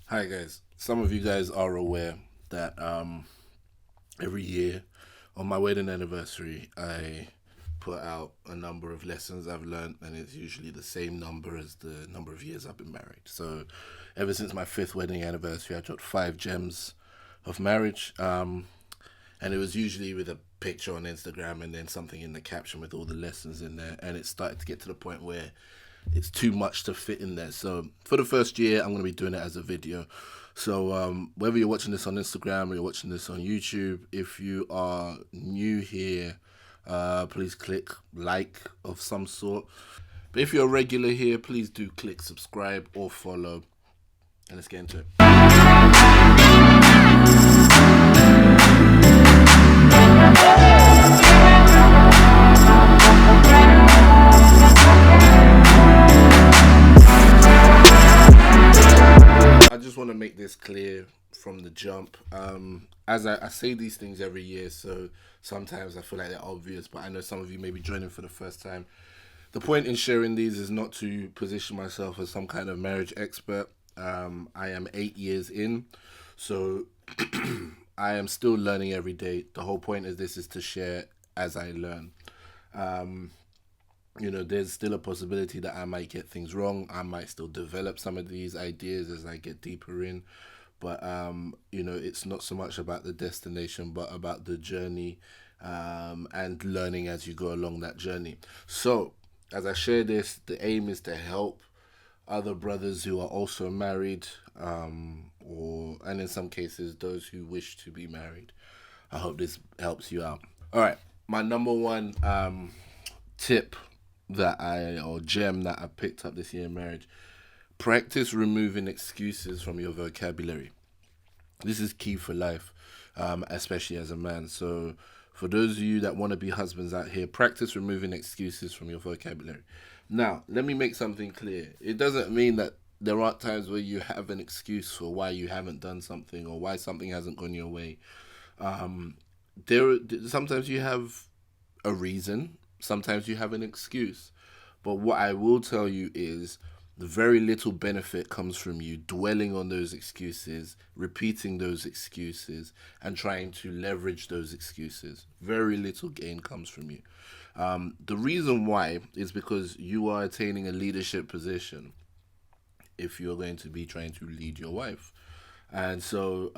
Hi guys. Some of you guys are aware that every year on my wedding anniversary I put out a number of lessons I've learned, and it's usually the same number as the number of years I've been married. So ever since my fifth wedding anniversary I dropped 5 gems of marriage. And it was usually with a picture on Instagram and then something in the caption with all the lessons in there, and it started to get to the point where it's too much to fit in there. So for the first year, I'm going to be doing it as a video. So whether you're watching this on Instagram or you're watching this on YouTube, if you are new here, please click like of some sort. But if you're a regular here, please do click subscribe or follow. And let's get into it. I just want to make this clear from the jump. As I say these things every year, so sometimes I feel like they're obvious, but I know some of you may be joining for the first time. The point in sharing these is not to position myself as some kind of marriage expert. I am 8 years in, so I am still learning every day. The whole point of this is to share as I learn. Um, there's still a possibility that I might get things wrong. I might still develop some of these ideas as I get deeper in. But, it's not so much about the destination, but about the journey and learning as you go along that journey. So, as I share this, the aim is to help other brothers who are also married, and in some cases, those who wish to be married. I hope this helps you out. All right, my number one tip or gem that I picked up this year in marriage: practice removing excuses from your vocabulary. This is key for life, especially as a man. So, for those of you that want to be husbands out here, practice removing excuses from your vocabulary. Now, let me make something clear. It doesn't mean that there aren't times where you have an excuse for why you haven't done something or why something hasn't gone your way. Um, there, sometimes you have a reason, sometimes you have an excuse. But what I will tell you is the very little benefit comes from you dwelling on those excuses, repeating those excuses, and trying to leverage those excuses. Very little gain comes from you. The reason why is because you are attaining a leadership position if you're going to be trying to lead your wife. And so,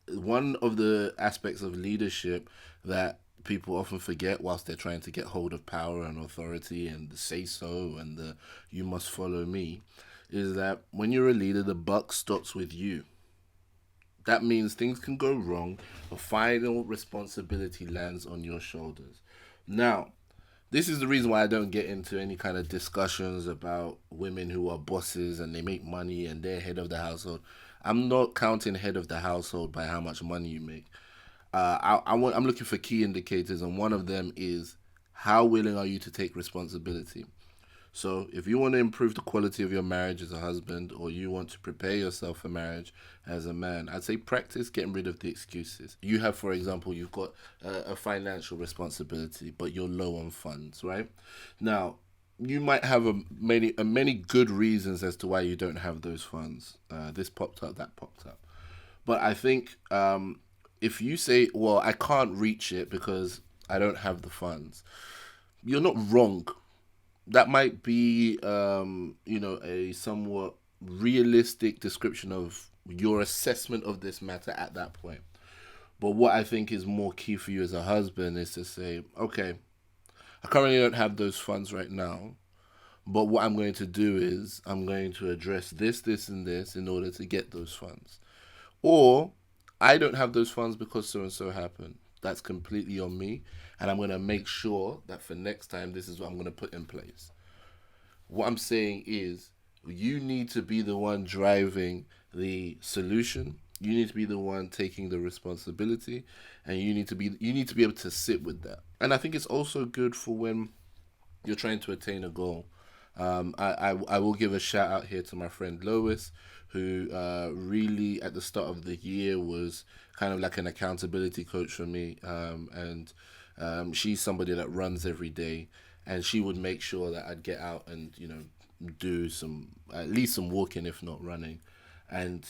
one of the aspects of leadership that people often forget whilst they're trying to get hold of power and authority and the say so and the you must follow me is that when you're a leader, the buck stops with you. That means things can go wrong. The final responsibility lands on your shoulders. Now, this is the reason why I don't get into any kind of discussions about women who are bosses and they make money and they're head of the household. I'm not counting head of the household by how much money you make. I'm looking for key indicators, and one of them is how willing are you to take responsibility. So, if you want to improve the quality of your marriage as a husband, or you want to prepare yourself for marriage as a man, I'd say practice getting rid of the excuses. You have, for example, you've got a financial responsibility, but you're low on funds, right? Now, you might have many good reasons as to why you don't have those funds. This popped up, that popped up. But I think if you say, well, I can't reach it because I don't have the funds, you're not wrong. That might be, a somewhat realistic description of your assessment of this matter at that point. But what I think is more key for you as a husband is to say, okay, I currently don't have those funds right now, but what I'm going to do is I'm going to address this, this, and this in order to get those funds. Or I don't have those funds because so and so happened. That's completely on me. And I'm going to make sure that for next time, this is what I'm going to put in place. What I'm saying is, you need to be the one driving the solution. You need to be the one taking the responsibility, and you need to be able to sit with that. And I think it's also good for when you're trying to attain a goal. I will give a shout out here to my friend Lois, who really at the start of the year was kind of like an accountability coach for me. And she's somebody that runs every day, and she would make sure that I'd get out and do some at least some walking, if not running. and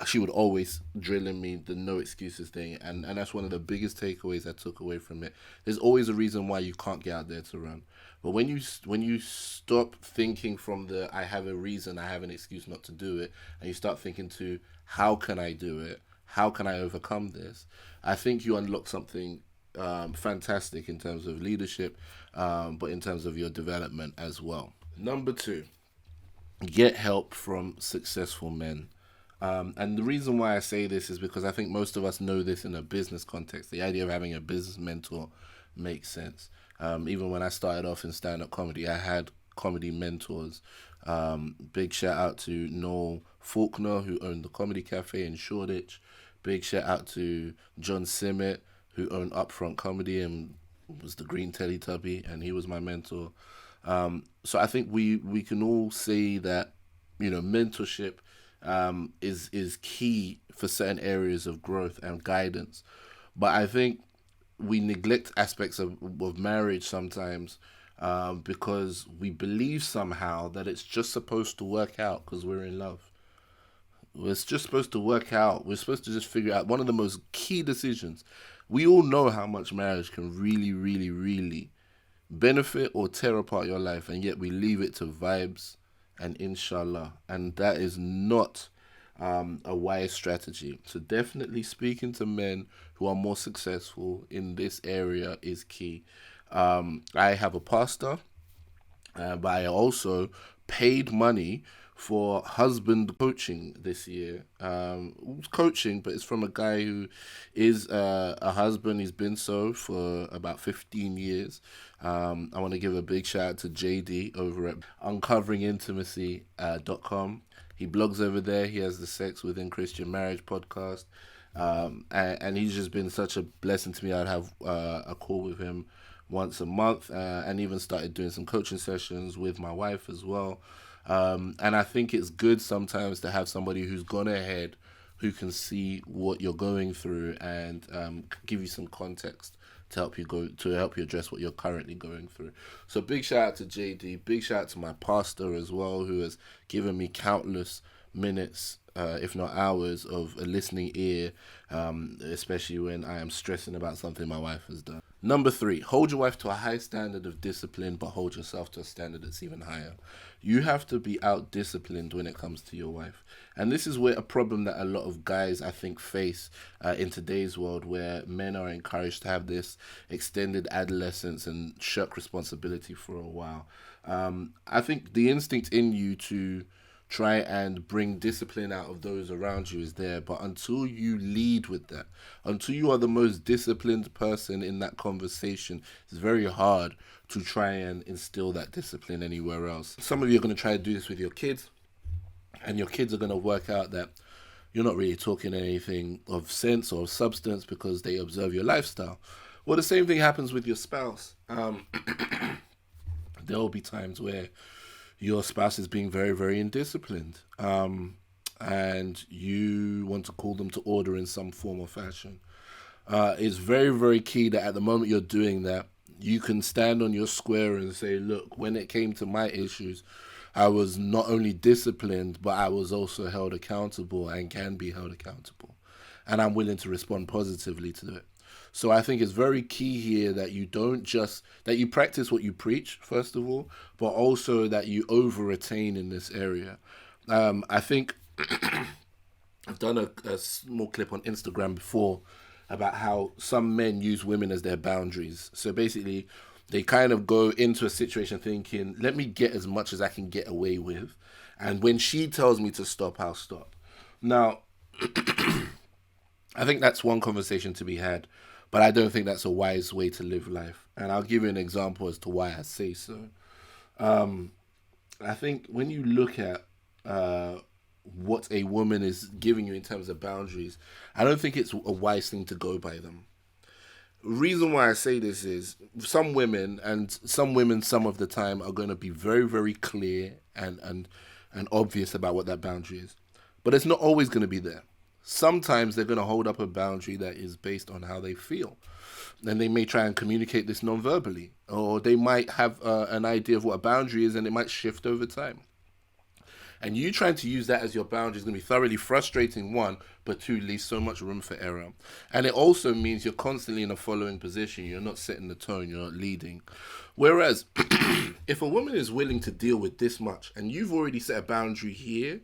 she would always drill in me the no excuses thing, and that's one of the biggest takeaways I took away from it. There's always a reason why you can't get out there to run, but when you stop thinking from the I have a reason, I have an excuse not to do it, and you start thinking to how can I do it, how can I overcome this, I think you unlock something fantastic in terms of leadership, but in terms of your development as well. Number two, get help from successful men. And the reason why I say this is because I think most of us know this in a business context. The idea of having a business mentor makes sense. Even when I started off in stand up comedy, I had comedy mentors. Big shout out to Noel Faulkner, who owned the Comedy Cafe in Shoreditch. Big shout out to John Simmet, who owned Upfront Comedy and was the Green Teletubby, and he was my mentor. So I think we can all say that mentorship is key for certain areas of growth and guidance. But I think we neglect aspects of marriage sometimes because we believe somehow that it's just supposed to work out because we're in love. It's just supposed to work out. We're supposed to just figure out one of the most key decisions. We all know how much marriage can really, really, really benefit or tear apart your life, and yet we leave it to vibes and inshallah, and that is not a wise strategy. So definitely speaking to men who are more successful in this area is key. I have a pastor, but I also paid money for husband coaching this year. Coaching, but it's from a guy who is a husband. He's been so for about 15 years. I want to give a big shout out to JD over at uncoveringintimacy.com. He blogs over there. He has the Sex Within Christian Marriage podcast. And he's just been such a blessing to me. I'd have a call with him once a month, and even started doing some coaching sessions with my wife as well. And I think it's good sometimes to have somebody who's gone ahead, who can see what you're going through and give you some context to help you address what you're currently going through. So big shout out to JD, big shout out to my pastor as well, who has given me countless minutes, if not hours, of a listening ear, especially when I am stressing about something my wife has done. Number three, hold your wife to a high standard of discipline, but hold yourself to a standard that's even higher. You have to be out-disciplined when it comes to your wife. And this is where a problem that a lot of guys, I think, face in today's world, where men are encouraged to have this extended adolescence and shirk responsibility for a while. I think the instinct in you to try and bring discipline out of those around you is there, but until you lead with that, until you are the most disciplined person in that conversation, it's very hard to try and instill that discipline anywhere else. Some of you are going to try to do this with your kids, and your kids are going to work out that you're not really talking anything of sense or substance because they observe your lifestyle. Well, the same thing happens with your spouse. There will be times where your spouse is being very, very indisciplined, and you want to call them to order in some form or fashion. It's very, very key that at the moment you're doing that, you can stand on your square and say, look, when it came to my issues, I was not only disciplined, but I was also held accountable and can be held accountable. And I'm willing to respond positively to it. So I think it's very key here that you don't just, that you practice what you preach, first of all, but also that you over-attain in this area. I think I've done a small clip on Instagram before about how some men use women as their boundaries. So basically, they kind of go into a situation thinking, let me get as much as I can get away with. And when she tells me to stop, I'll stop. Now, I think that's one conversation to be had, but I don't think that's a wise way to live life. And I'll give you an example as to why I say so. I think when you look at what a woman is giving you in terms of boundaries, I don't think it's a wise thing to go by them. Reason why I say this is some women some of the time are going to be very, very clear and obvious about what that boundary is. But it's not always going to be there. Sometimes they're going to hold up a boundary that is based on how they feel. And they may try and communicate this non-verbally. Or they might have an idea of what a boundary is, and it might shift over time. And you trying to use that as your boundary is going to be thoroughly frustrating, one, but two, leaves so much room for error. And it also means you're constantly in a following position. You're not setting the tone, you're not leading. Whereas, if a woman is willing to deal with this much and you've already set a boundary here,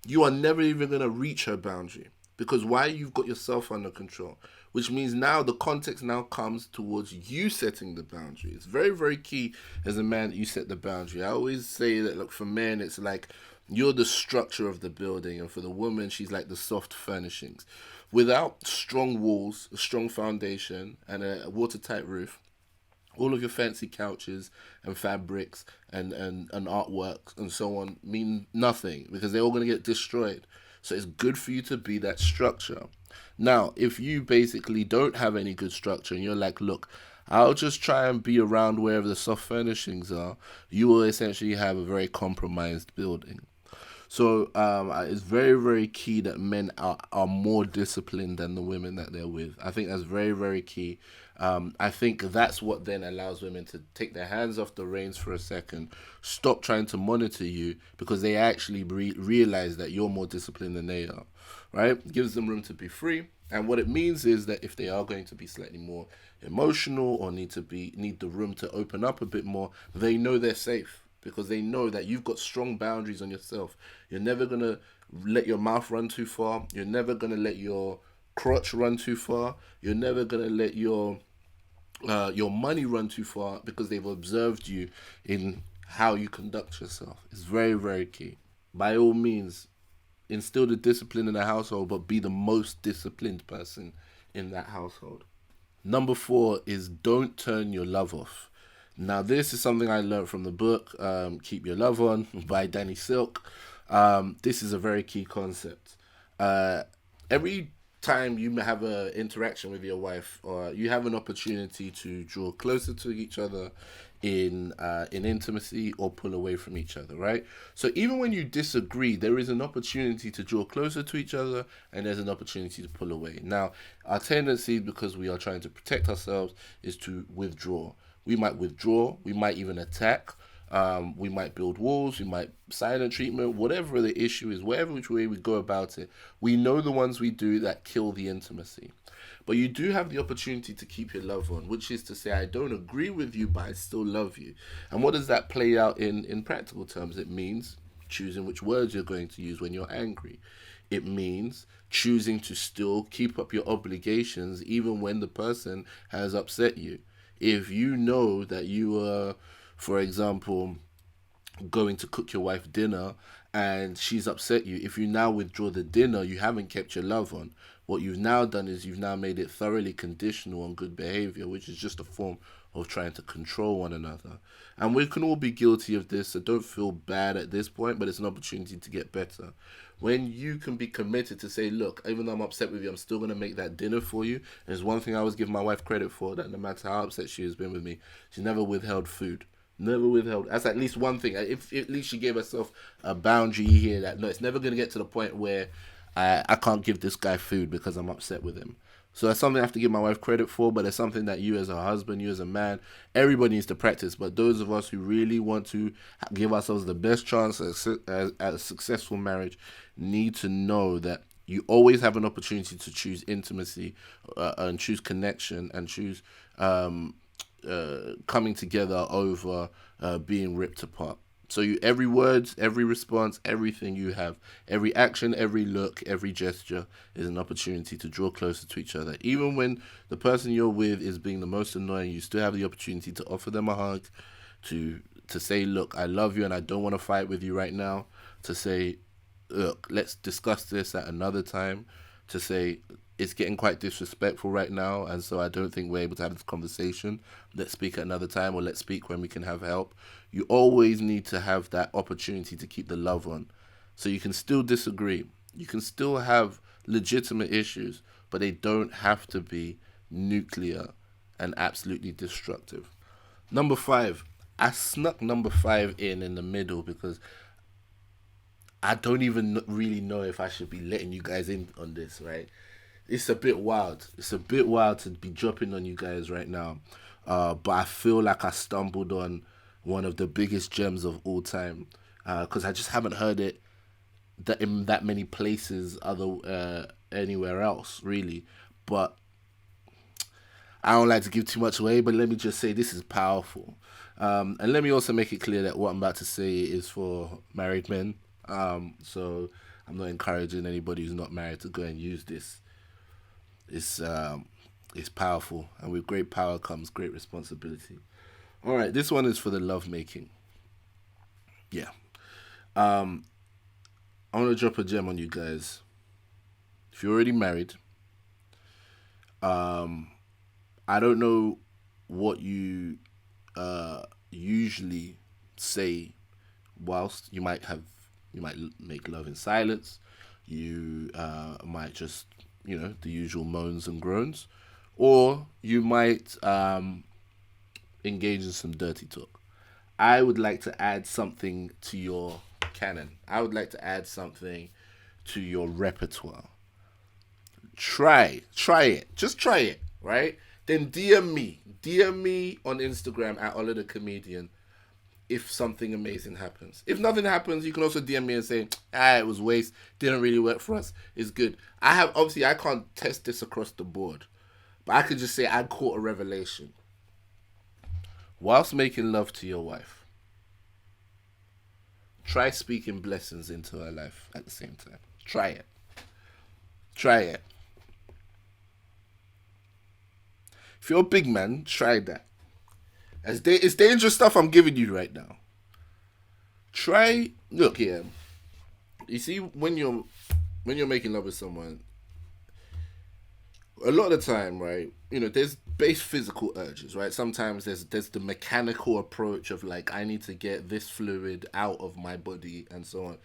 you are never even going to reach her boundary. Because why? You've got yourself under control. Which means now the context now comes towards you setting the boundary. It's very, very key as a man that you set the boundary. I always say that, look, for men, it's like you're the structure of the building, and for the woman, she's like the soft furnishings. Without strong walls, a strong foundation, and a watertight roof, all of your fancy couches and fabrics and artwork and so on mean nothing because they're all going to get destroyed. So it's good for you to be that structure. Now, if you basically don't have any good structure and you're like, look, I'll just try and be around wherever the soft furnishings are, you will essentially have a very compromised building. So it's very, very key that men are more disciplined than the women that they're with. I think that's very, very key. I think that's what then allows women to take their hands off the reins for a second, stop trying to monitor you because they actually realize that you're more disciplined than they are, right? It gives them room to be free. And what it means is that if they are going to be slightly more emotional or need the room to open up a bit more, they know they're safe because they know that you've got strong boundaries on yourself. You're never going to let your mouth run too far. You're never going to let your crotch run too far. You're never going to let your money run too far because they've observed you in how you conduct yourself. It's very, very key. By all means, instill the discipline in the household, but be the most disciplined person in that household. Number 4 is don't turn your love off. Now, this is something I learned from the book, Keep Your Love On by Danny Silk. This is a very key concept. Every time you have an interaction with your wife, or you have an opportunity to draw closer to each other in intimacy or pull away from each other, right? So even when you disagree, there is an opportunity to draw closer to each other and there's an opportunity to pull away. Now, our tendency, because we are trying to protect ourselves, is to withdraw. We might withdraw, we might even attack, we might build walls, we might silent treatment, whatever the issue is, whatever which way we go about it, we know the ones we do that kill the intimacy. But you do have the opportunity to keep your love on, which is to say, I don't agree with you, but I still love you. And what does that play out in practical terms? It means choosing which words you're going to use when you're angry. It means choosing to still keep up your obligations even when the person has upset you. If you know that you are, for example, going to cook your wife dinner and she's upset you, if you now withdraw the dinner, you haven't kept your love on. What you've now done is you've now made it thoroughly conditional on good behavior, which is just a form of trying to control one another. And we can all be guilty of this, so don't feel bad at this point, but it's an opportunity to get better. When you can be committed to say, look, even though I'm upset with you, I'm still going to make that dinner for you. There's one thing I always give my wife credit for, that no matter how upset she has been with me, she's never withheld food. Never withheld. That's at least one thing. If at least she gave herself a boundary here that, no, it's never going to get to the point where I can't give this guy food because I'm upset with him. So that's something I have to give my wife credit for, but it's something that you as a husband, you as a man, everybody needs to practice. But those of us who really want to give ourselves the best chance at a successful marriage need to know that you always have an opportunity to choose intimacy and choose connection and choose coming together over being ripped apart. So every word, every response, everything you have, every action, every look, every gesture is an opportunity to draw closer to each other. Even when the person you're with is being the most annoying, you still have the opportunity to offer them a hug, to say, look, I love you and I don't want to fight with you right now, to say, look, let's discuss this at another time, to say, it's getting quite disrespectful right now, and so I don't think we're able to have this conversation. Let's speak at another time, or let's speak when we can have help. You always need to have that opportunity to keep the love on. So you can still disagree. You can still have legitimate issues, but they don't have to be nuclear and absolutely destructive. Number 5. I snuck number 5 in the middle because I don't even really know if I should be letting you guys in on this, right? It's a bit wild. It's a bit wild to be dropping on you guys right now. But I feel like I stumbled on one of the biggest gems of all time. Because I just haven't heard it that in that many places anywhere else really. But I don't like to give too much away, but let me just say this is powerful. And let me also make it clear that what I'm about to say is for married men. So I'm not encouraging anybody who's not married to go and use this. It's powerful, and with great power comes great responsibility. All right, this one is for the love making. Yeah, I want to drop a gem on you guys. If you're already married, I don't know what you usually say whilst you might make love in silence. You might just the usual moans and groans, or you might engage in some dirty talk. I would like to add something to your canon. I would like to add something to your repertoire. Try it. Just try it, right? Then DM me on Instagram at olathecomedian if something amazing happens. If nothing happens, you can also DM me and say, it was waste, didn't really work for us. It's good. I can't test this across the board, but I could just say I caught a revelation. Whilst making love to your wife, try speaking blessings into her life at the same time. Try it. Try it. If you're a big man, try that. It's dangerous stuff I'm giving you right now. Look here. You see, when you're making love with someone, a lot of the time, right? There's base physical urges, right? Sometimes there's the mechanical approach of like I need to get this fluid out of my body and so on.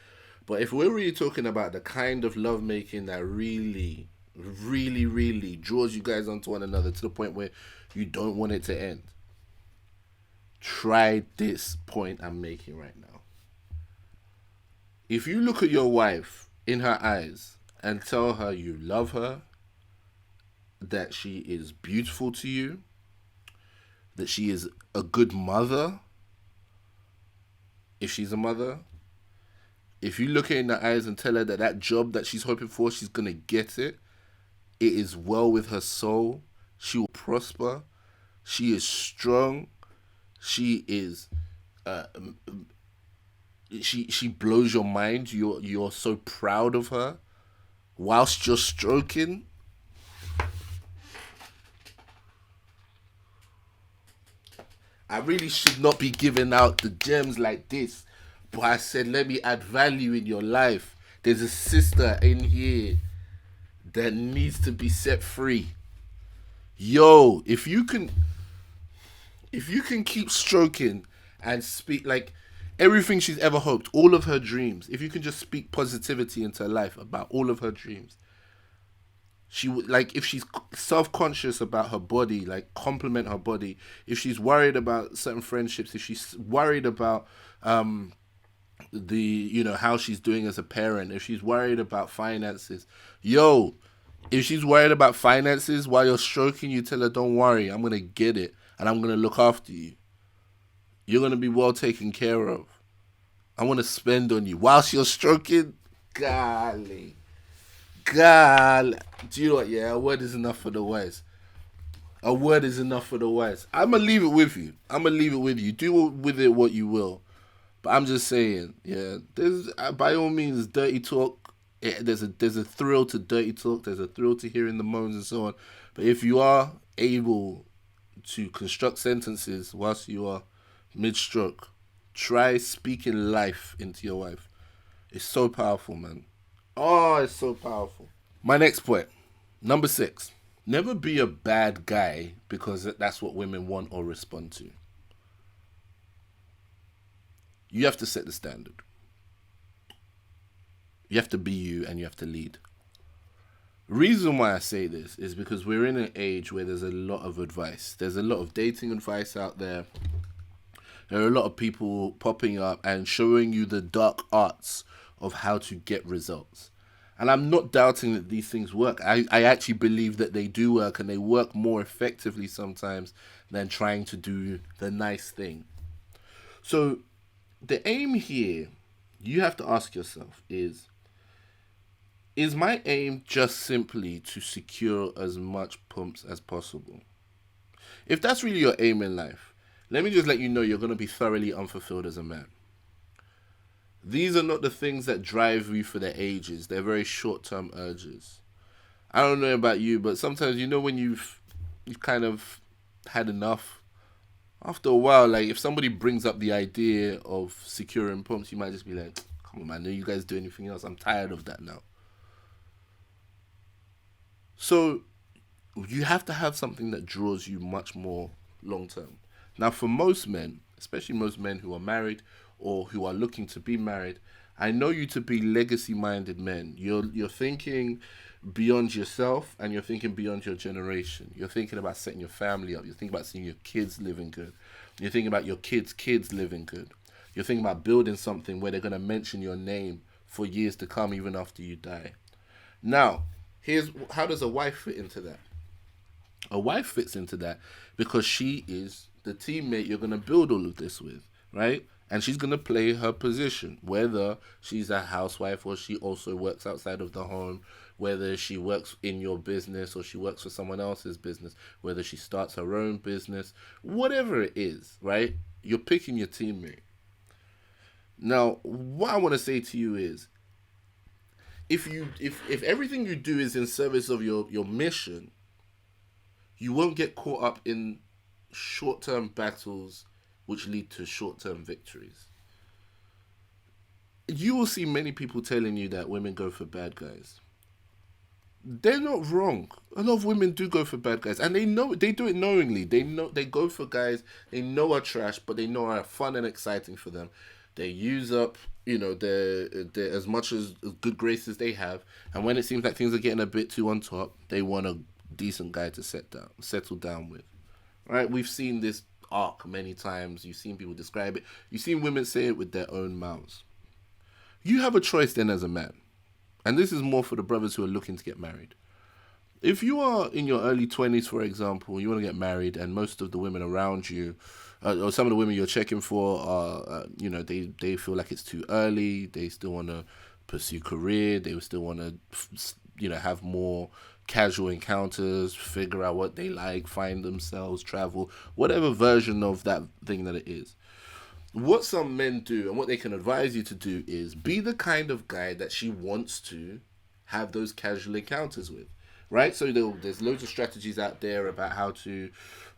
But if we're really talking about the kind of love making that really, really, really draws you guys onto one another to the point where you don't want it to end, try this point I'm making right now. If you look at your wife in her eyes and tell her you love her, that she is beautiful to you, that she is a good mother, if she's a mother, if you look her in the eyes and tell her that that job that she's hoping for, she's going to get it, it is well with her soul, she will prosper, she is strong, she is she blows your mind, you're so proud of her whilst you're stroking. I really should not be giving out the gems like this, but I said let me add value in your life. There's a sister in here that needs to be set free. Yo, if you can keep stroking and speak like everything she's ever hoped, all of her dreams, if you can just speak positivity into her life about all of her dreams, she would like if she's self-conscious about her body, like compliment her body. If she's worried about certain friendships, if she's worried about the how she's doing as a parent, if she's worried about finances, yo, if she's worried about finances while you're stroking, you tell her don't worry, I'm gonna get it and I'm gonna look after you. You're gonna be well taken care of. I want to spend on you whilst you're stroking. Golly. God, do you know what? Yeah, a word is enough for the wise. A word is enough for the wise. I'm gonna leave it with you. Do with it what you will. But I'm just saying, yeah. There's by all means dirty talk. There's a thrill to dirty talk. There's a thrill to hearing the moans and so on. But if you are able to construct sentences whilst you are mid-stroke, try speaking life into your wife. It's so powerful, man. Oh, it's so powerful. My next point, number 6. Never be a bad guy because that's what women want or respond to. You have to set the standard. You have to be you and you have to lead. Reason why I say this is because we're in an age where there's a lot of advice. There's a lot of dating advice out there. There are a lot of people popping up and showing you the dark arts of how to get results. And I'm not doubting that these things work. I actually believe that they do work and they work more effectively sometimes than trying to do the nice thing. So the aim here, you have to ask yourself is, Is my aim just simply to secure as much pumps as possible? If that's really your aim in life, let me just let you know you're going to be thoroughly unfulfilled as a man. These are not the things that drive you for the ages. They're very short-term urges. I don't know about you, but sometimes when you've kind of had enough. After a while, like if somebody brings up the idea of securing pumps, you might just be like, "Come on, man! No, you guys do anything else? I'm tired of that now." So you have to have something that draws you much more long term. Now, for most men, especially most men who are married or who are looking to be married, I know you to be legacy minded men. You're thinking beyond yourself and you're thinking beyond your generation. You're thinking about setting your family up. You're thinking about seeing your kids living good. You're thinking about your kids living good. You're thinking about building something where they're going to mention your name for years to come, even after you die. Now, here's how does a wife fit into that? A wife fits into that because she is the teammate you're going to build all of this with, right? And she's going to play her position, whether she's a housewife or she also works outside of the home, whether she works in your business or she works for someone else's business, whether she starts her own business, whatever it is, right? You're picking your teammate. Now, what I want to say to you is, if everything you do is in service of your mission, you won't get caught up in short-term battles which lead to short-term victories. You will see many people telling you that women go for bad guys. They're not wrong. A lot of women do go for bad guys, and they do it knowingly. They go for guys they know are trash, but they know are fun and exciting for them. They use up, their as much as good graces they have, and when it seems like things are getting a bit too on top, they want a decent guy to settle down with. Right? We've seen this arc many times. You've seen people describe it. You've seen women say it with their own mouths. You have a choice then as a man. And this is more for the brothers who are looking to get married. If you are in your early 20s, for example, you want to get married, and most of the women around you, or some of the women you're checking for, are, they feel like it's too early. They still want to pursue career. They still want to, have more casual encounters, figure out what they like, find themselves, travel, whatever version of that thing that it is. What some men do and what they can advise you to do is be the kind of guy that she wants to have those casual encounters with, right? So there's loads of strategies out there about how to,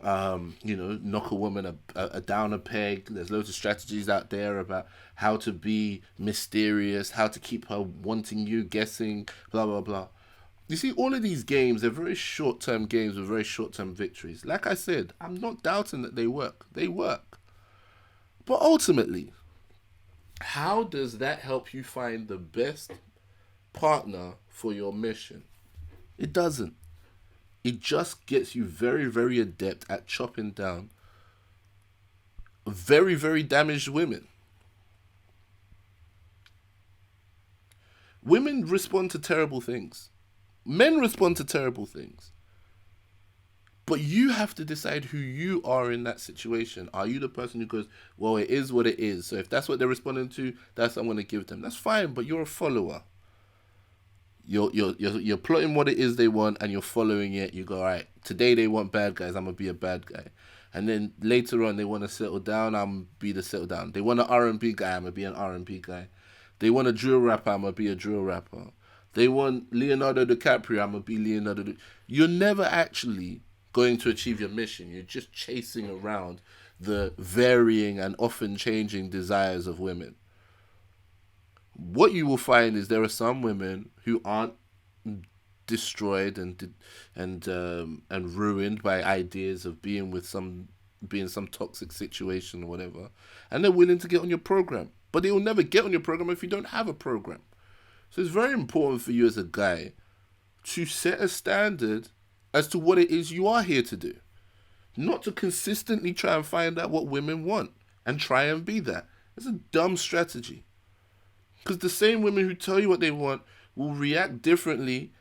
knock a woman down a peg. There's loads of strategies out there about how to be mysterious, how to keep her wanting you, guessing, blah, blah, blah. You see, all of these games are very short-term games with very short-term victories. Like I said, I'm not doubting that they work. They work. But ultimately, how does that help you find the best partner for your mission? It doesn't. It just gets you very, very adept at chopping down very, very damaged women. Women respond to terrible things. Men respond to terrible things. But you have to decide who you are in that situation. Are you the person who goes, well, it is what it is. So if that's what they're responding to, that's what I'm going to give them. That's fine, but you're a follower. You're plotting what it is they want and you're following it. You go, all right, today they want bad guys, I'm going to be a bad guy. And then later on they want to settle down, I'm going to be the settle down. They want an R&B guy, I'm going to be an R&B guy. They want a drill rapper, I'm going to be a drill rapper. They want Leonardo DiCaprio, I'm going to be Leonardo. You're never actually going to achieve your mission. You're just chasing around the varying and often changing desires of women. What you will find is there are some women who aren't destroyed and ruined by ideas of being some toxic situation or whatever, and they're willing to get on your program. But they will never get on your program if you don't have a program. So it's very important for you as a guy to set a standard as to what it is you are here to do. Not to consistently try and find out what women want and try and be that. It's a dumb strategy. Because the same women who tell you what they want will react differently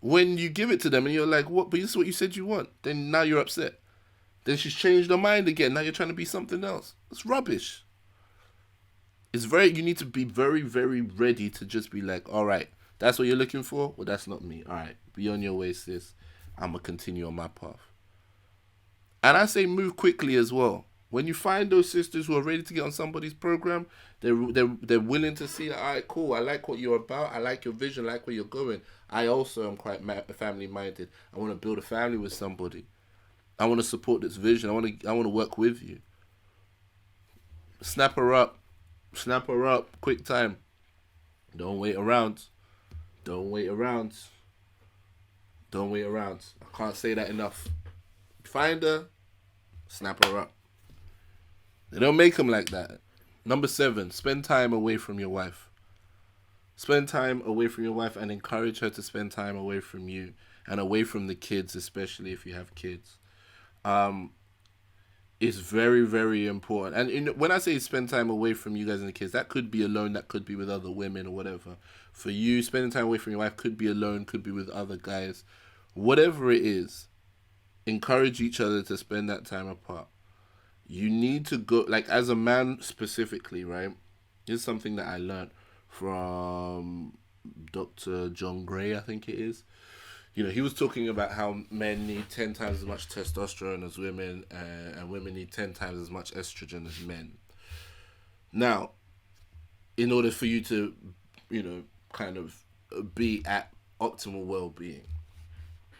when you give it to them and you're like, what? But this is what you said you want. Then now you're upset. Then she's changed her mind again. Now you're trying to be something else. It's rubbish. You need to be very, very ready to just be like, all right, That's what you're looking for? Well, that's not me. All right, be on your way, sis. I'm going to continue on my path. And I say move quickly as well. When you find those sisters who are ready to get on somebody's program, they're willing to see, all right, cool. I like what you're about. I like your vision. I like where you're going. I also am quite family minded. I want to build a family with somebody. I want to support this vision. I want to work with you. Snap her up. Snap her up. Quick time. Don't wait around. Don't wait around. Don't wait around. I can't say that enough. Find her. Snap her up. They don't make them like that. Number 7, spend time away from your wife. Spend time away from your wife and encourage her to spend time away from you and away from the kids, especially if you have kids. It's very, very important. And when I say spend time away from you guys and the kids, that could be alone, that could be with other women or whatever. For you, spending time away from your wife could be alone, could be with other guys. Whatever it is, encourage each other to spend that time apart. You need to go, like as a man specifically, right? This is something that I learned from Dr. John Gray, I think it is. He was talking about how men need 10 times as much testosterone as women, and women need 10 times as much estrogen as men. Now, in order for you to, kind of be at optimal well-being.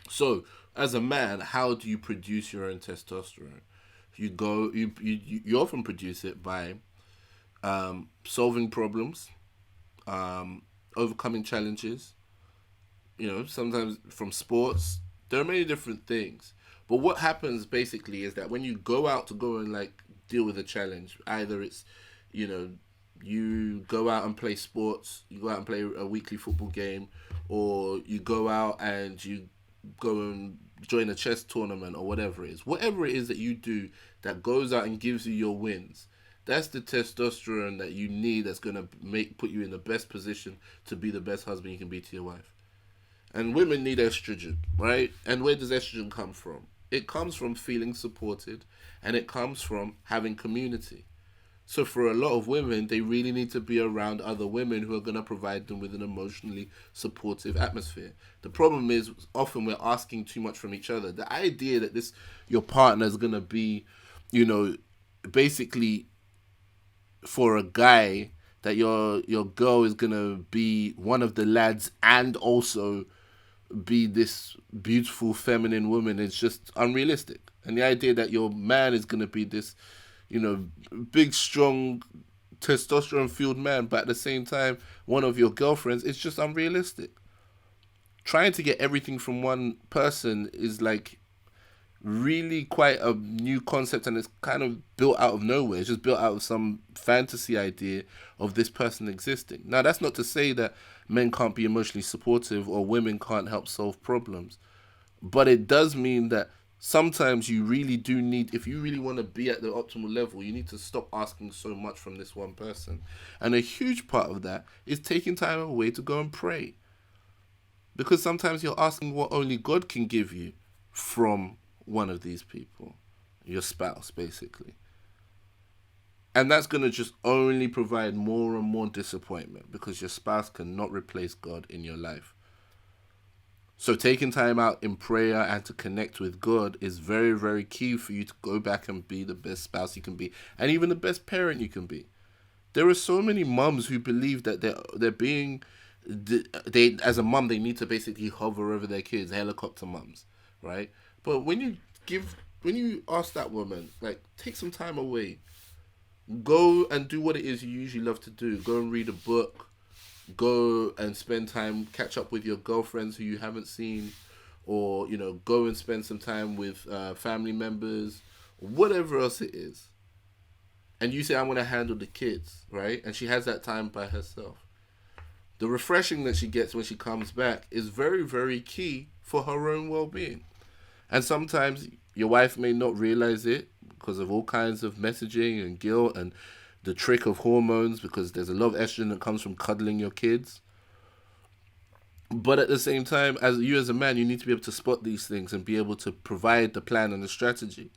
So, as a man, how do you produce your own testosterone? You often produce it by solving problems, overcoming challenges, sometimes from sports. There are many different things. But what happens basically is that when you go out to go and like deal with a challenge, either it's, you go out and play sports, you go out and play a weekly football game, or you go out and you go and join a chess tournament or whatever it is. Whatever it is that you do that goes out and gives you your wins, that's the testosterone that you need, that's going to put you in the best position to be the best husband you can be to your wife. And women need estrogen, right? And where does estrogen come from? It comes from feeling supported, and it comes from having community. So for a lot of women, they really need to be around other women who are going to provide them with an emotionally supportive atmosphere. The problem is often we're asking too much from each other. The idea that your partner is going to be, basically for a guy, that your girl is going to be one of the lads and also be this beautiful feminine woman is just unrealistic. And the idea that your man is going to be this, big, strong, testosterone-fueled man, but at the same time, one of your girlfriends, it's just unrealistic. Trying to get everything from one person is like really quite a new concept, and it's kind of built out of nowhere. It's just built out of some fantasy idea of this person existing. Now, that's not to say that men can't be emotionally supportive or women can't help solve problems, but it does mean that sometimes you really do need, if you really want to be at the optimal level, you need to stop asking so much from this one person. And a huge part of that is taking time away to go and pray. Because sometimes you're asking what only God can give you from one of these people, your spouse, basically. And that's going to just only provide more and more disappointment, because your spouse cannot replace God in your life. So taking time out in prayer and to connect with God is very, very key for you to go back and be the best spouse you can be, and even the best parent you can be. There are so many mums who believe that they're being, they as a mum, they need to basically hover over their kids, helicopter mums, right? But when you ask that woman, like, take some time away, go and do what it is you usually love to do. Go and read a book. Go and spend time, catch up with your girlfriends who you haven't seen, or go and spend some time with family members, whatever else it is. And you say, I'm going to handle the kids, right? And she has that time by herself. The refreshing that she gets when she comes back is very, very key for her own well-being. And sometimes your wife may not realize it because of all kinds of messaging and guilt and the trick of hormones, because there's a lot of estrogen that comes from cuddling your kids. But at the same time, as a man, you need to be able to spot these things and be able to provide the plan and the strategy.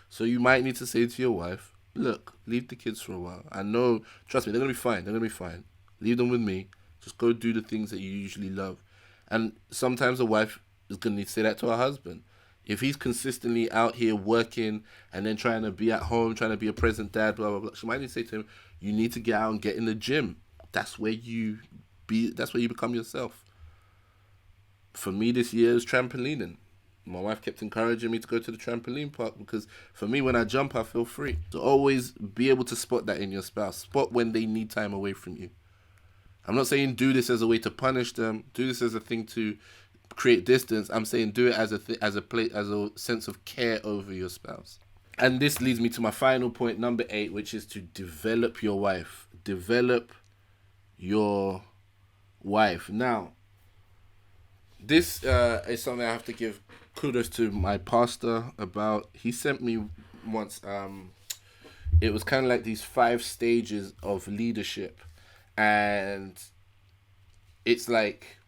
So you might need to say to your wife, look, leave the kids for a while. I know, trust me, they're going to be fine. They're going to be fine. Leave them with me. Just go do the things that you usually love. And sometimes a wife is going to need to say that to her husband. If he's consistently out here working and then trying to be at home, trying to be a present dad, blah, blah, blah, she might need to say to him, you need to get out and get in the gym. That's where you become yourself. For me this year is trampolining. My wife kept encouraging me to go to the trampoline park because for me, when I jump, I feel free. So always be able to spot that in your spouse. Spot when they need time away from you. I'm not saying do this as a way to punish them. Do this as a thing to create distance. I'm saying do it as a sense of care over your spouse. And this leads me to my final point, number 8, which is to develop your wife. Develop your wife. Now, this is something I have to give kudos to my pastor about. He sent me once. It was kind of like these 5 stages of leadership, and it's like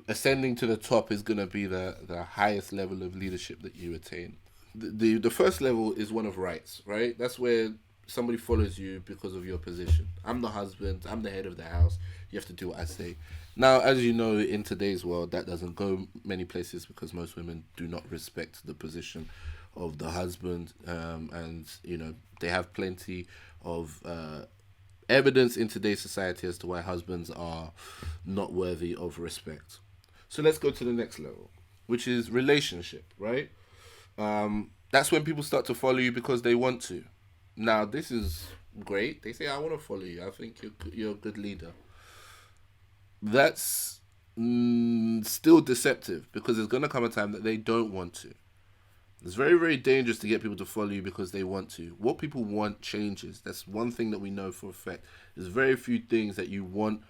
ascending to the top is gonna be the highest level of leadership that you attain. The first level is one of rights, right? That's where somebody follows you because of your position. I'm the husband. I'm the head of the house. You have to do what I say. Now, as you know, in today's world, that doesn't go many places because most women do not respect the position of the husband, and they have plenty of evidence in today's society as to why husbands are not worthy of respect. So let's go to the next level, which is relationship, right? That's when people start to follow you because they want to. Now, this is great. They say, I want to follow you. I think you're a good leader. That's still deceptive because there's going to come a time that they don't want to. It's very, very dangerous to get people to follow you because they want to. What people want changes. That's one thing that we know for a fact. There's very few things that you want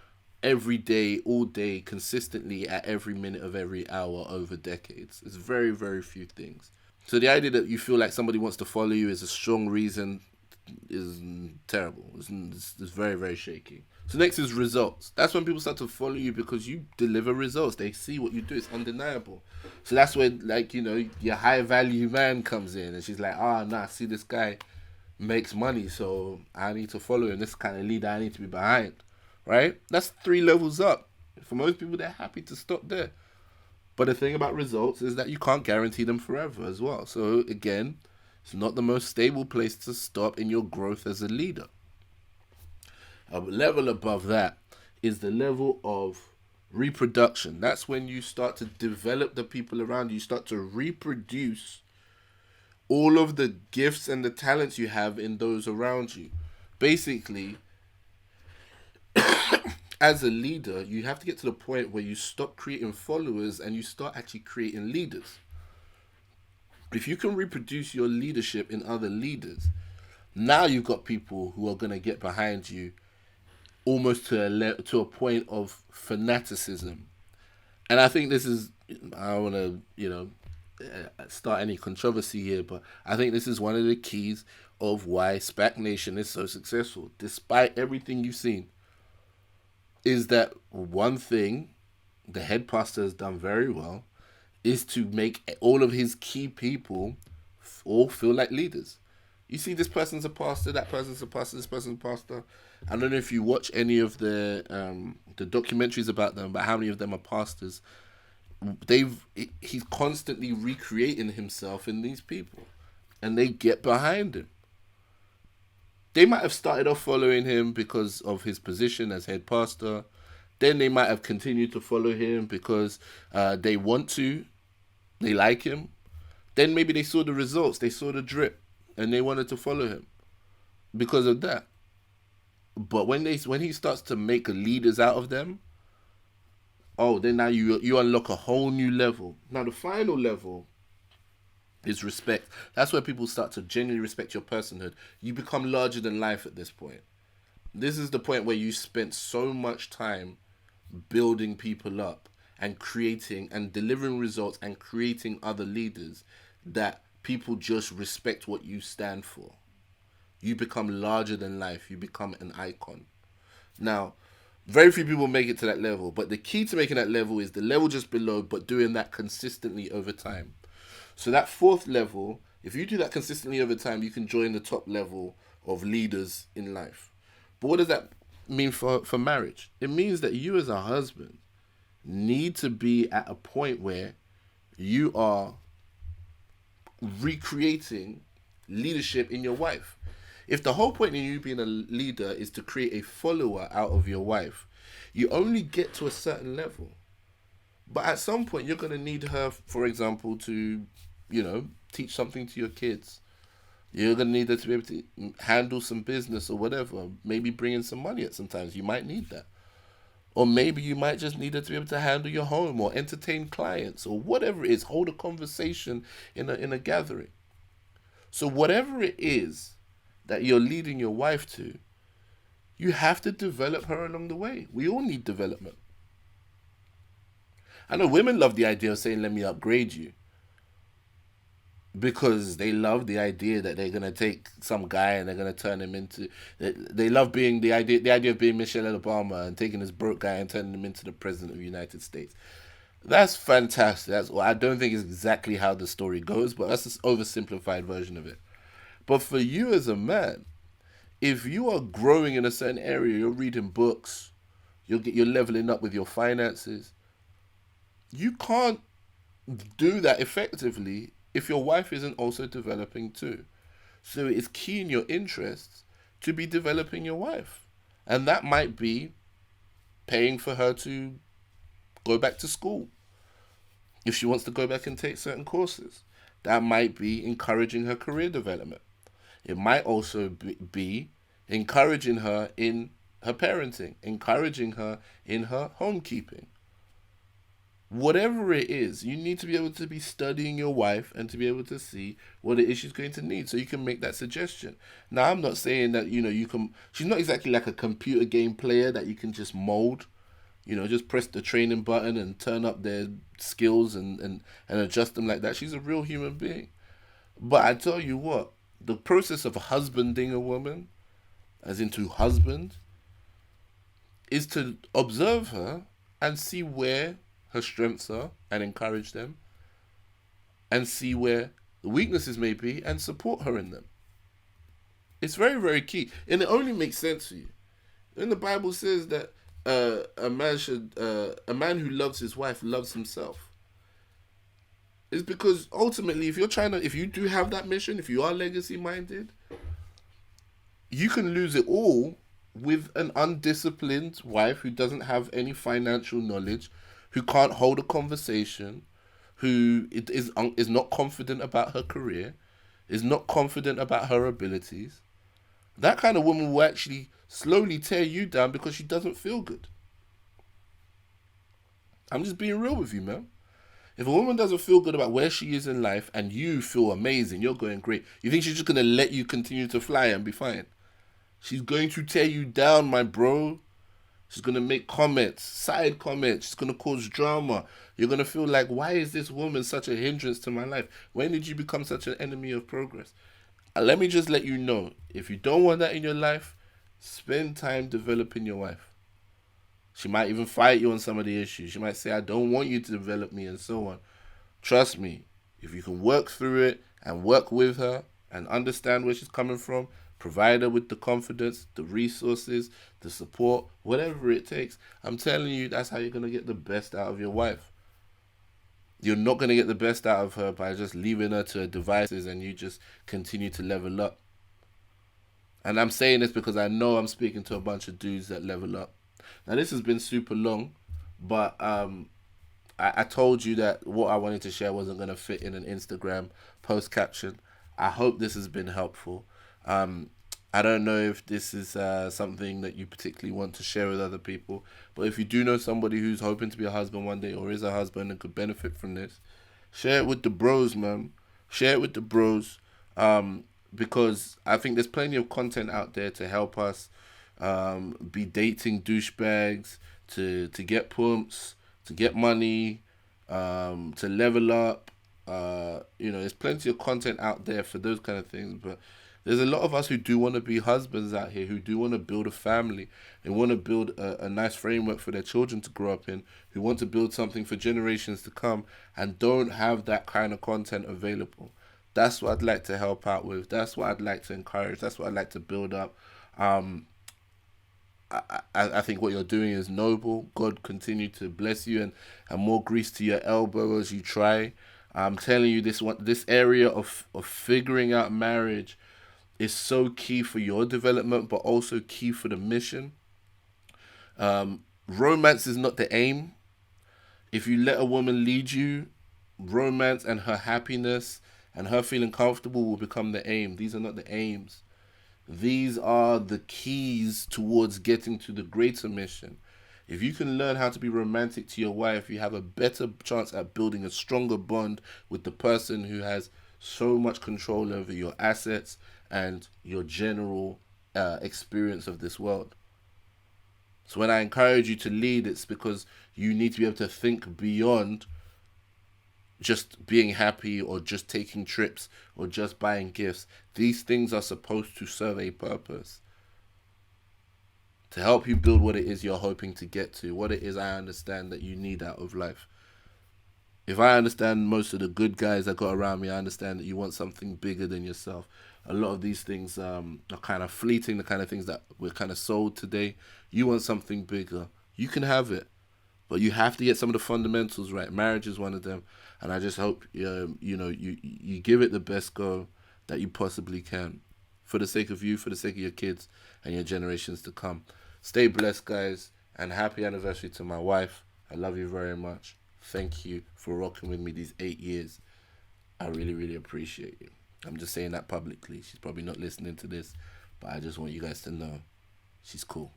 every day, all day, consistently at every minute of every hour over decades. It's very, very few things. So the idea that you feel like somebody wants to follow you is a strong reason is terrible. It's very, very shaky. So next is results. That's when people start to follow you because you deliver results. They see what you do. It's undeniable. So that's where, your high value man comes in and she's like, I see this guy makes money, so I need to follow him. This kind of leader I need to be behind, right? That's 3 levels up. For most people, they're happy to stop there. But the thing about results is that you can't guarantee them forever as well. So again, it's not the most stable place to stop in your growth as a leader. A level above that is the level of reproduction. That's when you start to develop the people around you. You start to reproduce all of the gifts and the talents you have in those around you. Basically, as a leader, you have to get to the point where you stop creating followers and you start actually creating leaders. If you can reproduce your leadership in other leaders, now you've got people who are going to get behind you almost to a point of fanaticism. And I think this is, I don't want to, start any controversy here, but I think this is one of the keys of why SPAC Nation is so successful, despite everything you've seen. Is that one thing the head pastor has done very well is to make all of his key people all feel like leaders. You see, this person's a pastor, that person's a pastor, this person's a pastor. I don't know if you watch any of the documentaries about them, but how many of them are pastors. He's constantly recreating himself in these people, and they get behind him. They might have started off following him because of his position as head pastor. Then they might have continued to follow him because they want to. They like him. Then maybe they saw the results. They saw the drip. And they wanted to follow him because of that. But when he starts to make leaders out of them, then now you unlock a whole new level. Now the final level is respect. That's where people start to genuinely respect your personhood. You become larger than life at this point. This is the point where you spent so much time building people up and creating and delivering results and creating other leaders that people just respect what you stand for. You become larger than life. You become an icon. Now, very few people make it to that level, but the key to making that level is the level just below, but doing that consistently over time. So that 4th level, if you do that consistently over time, you can join the top level of leaders in life. But what does that mean for marriage? It means that you as a husband need to be at a point where you are recreating leadership in your wife. If the whole point in you being a leader is to create a follower out of your wife, you only get to a certain level. But at some point, you're going to need her, for example, to, teach something to your kids. You're going to need her to be able to handle some business or whatever. Maybe bring in some money at some times. You might need that. Or maybe you might just need her to be able to handle your home or entertain clients or whatever it is. Hold a conversation in a gathering. So whatever it is that you're leading your wife to, you have to develop her along the way. We all need development. I know women love the idea of saying, let me upgrade you. Because they love the idea that they're going to take some guy and they're going to turn him into... They love being the idea of being Michelle Obama and taking this broke guy and turning him into the president of the United States. That's fantastic. I don't think it's exactly how the story goes, but that's an oversimplified version of it. But for you as a man, if you are growing in a certain area, you're reading books, you're leveling up with your finances, you can't do that effectively if your wife isn't also developing too. So it's key in your interests to be developing your wife. And that might be paying for her to go back to school if she wants to go back and take certain courses. That might be encouraging her career development. It might also be encouraging her in her parenting, encouraging her in her homekeeping. Whatever it is, you need to be able to be studying your wife and to be able to see what it is she's going to need so you can make that suggestion. Now, I'm not saying that, you can... She's not exactly like a computer game player that you can just mold. Just press the training button and turn up their skills and adjust them like that. She's a real human being. But I tell you what, the process of husbanding a woman, as in to husband, is to observe her and see where her strengths are and encourage them, and see where the weaknesses may be and support her in them. It's very, very key. And it only makes sense for you. And the Bible says that a man who loves his wife loves himself. It's because ultimately, if you do have that mission, if you are legacy minded, you can lose it all with an undisciplined wife who doesn't have any financial knowledge, who can't hold a conversation, who is not confident about her career, is not confident about her abilities. That kind of woman will actually slowly tear you down because she doesn't feel good. I'm just being real with you, man. If a woman doesn't feel good about where she is in life and you feel amazing, you're going great, you think she's just going to let you continue to fly and be fine? She's going to tear you down, my bro. She's going to make comments, side comments. She's going to cause drama. You're going to feel like, why is this woman such a hindrance to my life? When did you become such an enemy of progress? Let me just let you know, if you don't want that in your life, spend time developing your wife. She might even fight you on some of the issues. She might say, I don't want you to develop me and so on. Trust me, if you can work through it and work with her and understand where she's coming from, provide her with the confidence, the resources, the support, whatever it takes, I'm telling you, that's how you're going to get the best out of your wife. You're not going to get the best out of her by just leaving her to her devices and you just continue to level up. And I'm saying this because I know I'm speaking to a bunch of dudes that level up. Now, this has been super long, but I told you that what I wanted to share wasn't going to fit in an Instagram post caption. I hope this has been helpful. I don't know if this is something that you particularly want to share with other people, but if you do know somebody who's hoping to be a husband one day or is a husband and could benefit from this, share it with the bros, man. Share it with the bros, because I think there's plenty of content out there to help us be dating douchebags, to get pumps, to get money, to level up. There's plenty of content out there for those kind of things, but there's a lot of us who do want to be husbands out here, who do want to build a family and want to build a nice framework for their children to grow up in, who want to build something for generations to come and don't have that kind of content available. That's what I'd like to help out with. That's what I'd like to encourage. That's what I'd like to build up. I think what you're doing is noble. God continue to bless you, and more grease to your elbow as you try. I'm telling you, this area of figuring out marriage is so key for your development, but also key for the mission. Romance is not the aim. If you let a woman lead you, romance and her happiness and her feeling comfortable will become the aim. These are not the aims. These are the keys towards getting to the greater mission. If you can learn how to be romantic to your wife, you have a better chance at building a stronger bond with the person who has so much control over your assets and your general experience of this world. So when I encourage you to lead, it's because you need to be able to think beyond just being happy or just taking trips or just buying gifts. These things are supposed to serve a purpose to help you build what it is you're hoping to get to, what it is I understand that you need out of life. If I understand most of the good guys I got around me, I understand that you want something bigger than yourself. A lot of these things are kind of fleeting, the kind of things that we're kind of sold today. You want something bigger. You can have it. But you have to get some of the fundamentals right. Marriage is one of them, and I just hope you give it the best go that you possibly can, for the sake of you, for the sake of your kids and your generations to come. Stay blessed, guys, and happy anniversary to my wife. I love you very much. Thank you for rocking with me these 8 years. I really, really appreciate you. I'm just saying that publicly. She's probably not listening to this, but I just want you guys to know she's cool.